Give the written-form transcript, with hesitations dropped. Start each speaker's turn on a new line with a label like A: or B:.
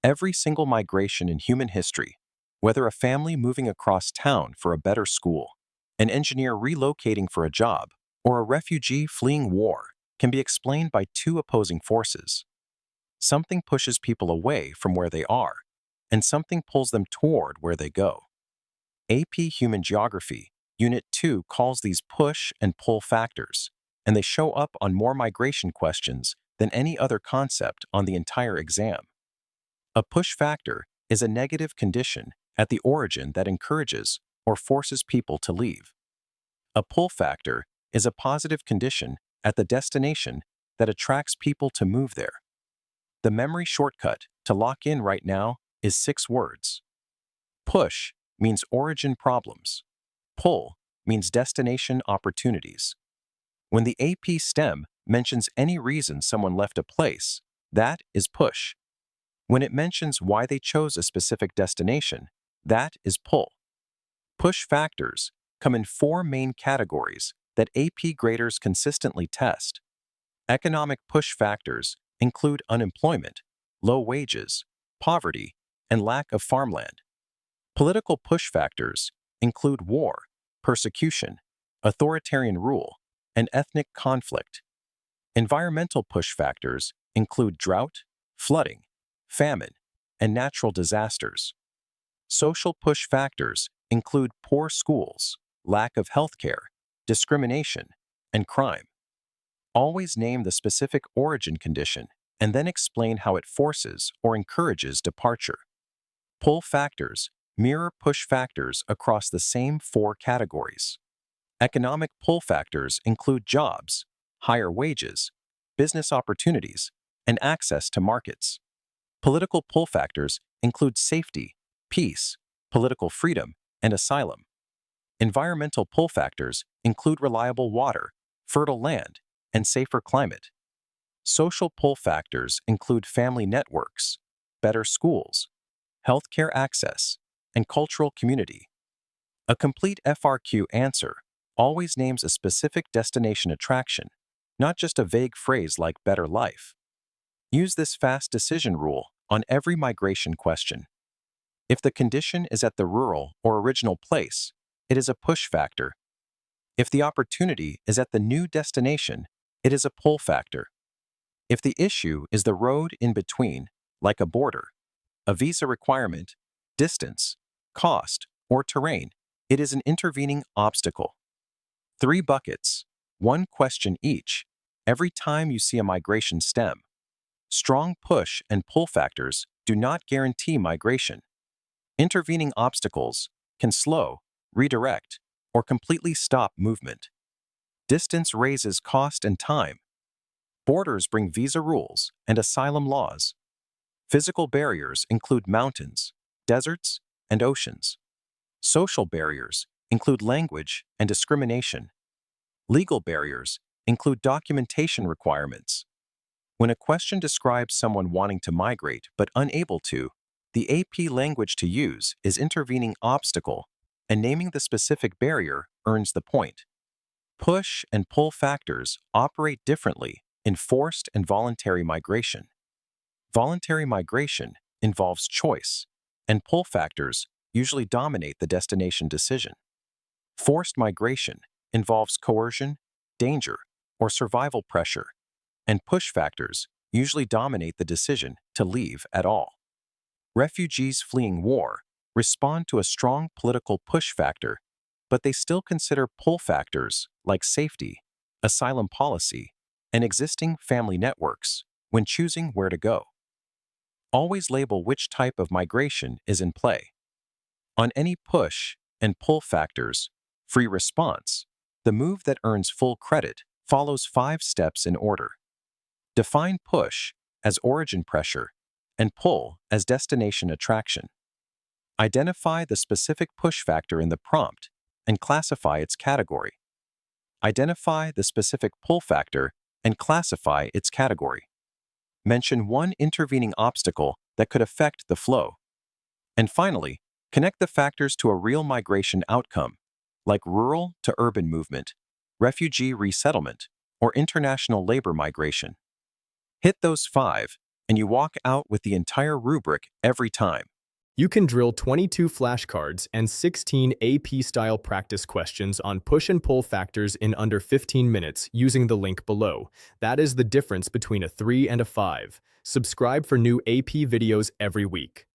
A: Every single migration in human history, whether a family moving across town for a better school, an engineer relocating for a job, or a refugee fleeing war, can be explained by two opposing forces. Something pushes people away from where they are, and something pulls them toward where they go. AP Human Geography, Unit 2 calls these push and pull factors, and they show up on more migration questions than any other concept on the entire exam. A push factor is a negative condition at the origin that encourages or forces people to leave. A pull factor is a positive condition at the destination that attracts people to move there. The memory shortcut to lock in right now is 6 words. Push means origin problems. Pull means destination opportunities. When the AP STEM mentions any reason someone left a place, that is push. When it mentions why they chose a specific destination, that is pull. Push factors come in 4 main categories that AP graders consistently test. Economic push factors include unemployment, low wages, poverty, and lack of farmland. Political push factors include war, persecution, authoritarian rule, and ethnic conflict. Environmental push factors include drought, flooding, famine, and natural disasters. Social push factors include poor schools, lack of health care, discrimination, and crime. Always name the specific origin condition and then explain how it forces or encourages departure. Pull factors mirror push factors across the same 4 categories. Economic pull factors include jobs, higher wages, business opportunities, and access to markets. Political pull factors include safety, peace, political freedom, and asylum. Environmental pull factors include reliable water, fertile land, and safer climate. Social pull factors include family networks, better schools, healthcare access, and cultural community. A complete FRQ answer always names a specific destination attraction, not just a vague phrase like better life. Use this fast decision rule on every migration question. If the condition is at the rural or original place, it is a push factor. If the opportunity is at the new destination, it is a pull factor. If the issue is the road in between, like a border, a visa requirement, distance, cost, or terrain, it is an intervening obstacle. 3 buckets, 1 question each, every time you see a migration stem. Strong push and pull factors do not guarantee migration. Intervening obstacles can slow, redirect, or completely stop movement. Distance raises cost and time. Borders bring visa rules and asylum laws. Physical barriers include mountains, deserts, and oceans. Social barriers include language and discrimination. Legal barriers include documentation requirements. When a question describes someone wanting to migrate but unable to, the AP language to use is intervening obstacle, and naming the specific barrier earns the point. Push and pull factors operate differently in forced and voluntary migration. Voluntary migration involves choice, and pull factors usually dominate the destination decision. Forced migration involves coercion, danger, or survival pressure, and push factors usually dominate the decision to leave at all. Refugees fleeing war respond to a strong political push factor, but they still consider pull factors like safety, asylum policy, and existing family networks when choosing where to go. Always label which type of migration is in play. On any push and pull factors, free response, the move that earns full credit follows 5 steps in order. Define push as origin pressure and pull as destination attraction. Identify the specific push factor in the prompt and classify its category. Identify the specific pull factor and classify its category. Mention 1 intervening obstacle that could affect the flow. And finally, connect the factors to a real migration outcome, like rural to urban movement, refugee resettlement, or international labor migration. Hit those 5, and you walk out with the entire rubric every time.
B: You can drill 22 flashcards and 16 AP-style practice questions on push and pull factors in under 15 minutes using the link below. That is the difference between a 3 and a 5. Subscribe for new AP videos every week.